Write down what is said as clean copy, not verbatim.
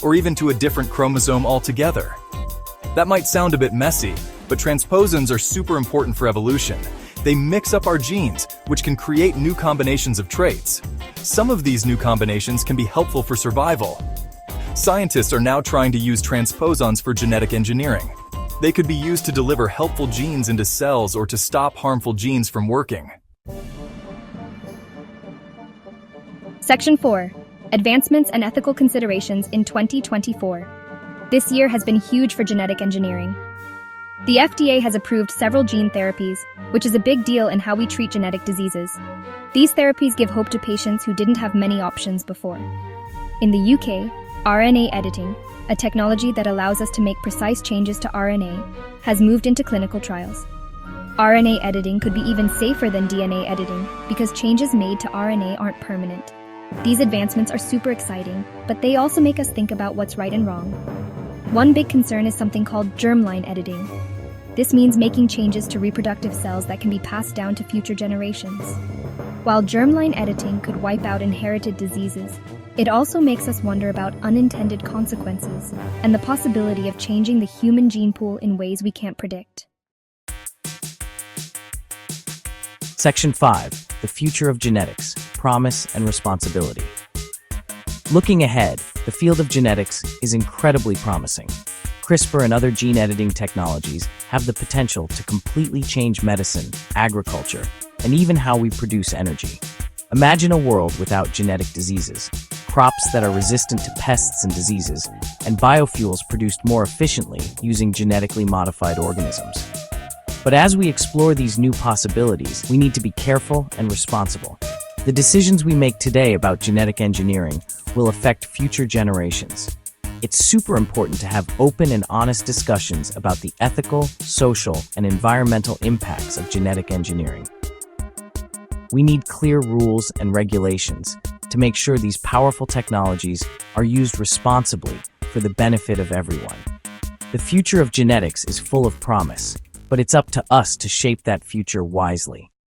or even to a different chromosome altogether. That might sound a bit messy, but transposons are super important for evolution. They mix up our genes, which can create new combinations of traits. Some of these new combinations can be helpful for survival. Scientists are now trying to use transposons for genetic engineering. They could be used to deliver helpful genes into cells or to stop harmful genes from working. Section 4. Advancements and Ethical Considerations in 2024. This year has been huge for genetic engineering. The FDA has approved several gene therapies, which is a big deal in how we treat genetic diseases. These therapies give hope to patients who didn't have many options before. In the UK, RNA editing, a technology that allows us to make precise changes to RNA, has moved into clinical trials. RNA editing could be even safer than DNA editing because changes made to RNA aren't permanent. These advancements are super exciting, but they also make us think about what's right and wrong. One big concern is something called germline editing. This means making changes to reproductive cells that can be passed down to future generations. While germline editing could wipe out inherited diseases, it also makes us wonder about unintended consequences and the possibility of changing the human gene pool in ways we can't predict. Section 5. The Future of Genetics, Promise and Responsibility. Looking ahead, the field of genetics is incredibly promising. CRISPR and other gene editing technologies have the potential to completely change medicine, agriculture, and even how we produce energy. Imagine a world without genetic diseases, crops that are resistant to pests and diseases, and biofuels produced more efficiently using genetically modified organisms. But as we explore these new possibilities, we need to be careful and responsible. The decisions we make today about genetic engineering will affect future generations. It's super important to have open and honest discussions about the ethical, social, and environmental impacts of genetic engineering. We need clear rules and regulations to make sure these powerful technologies are used responsibly for the benefit of everyone. The future of genetics is full of promise, but it's up to us to shape that future wisely.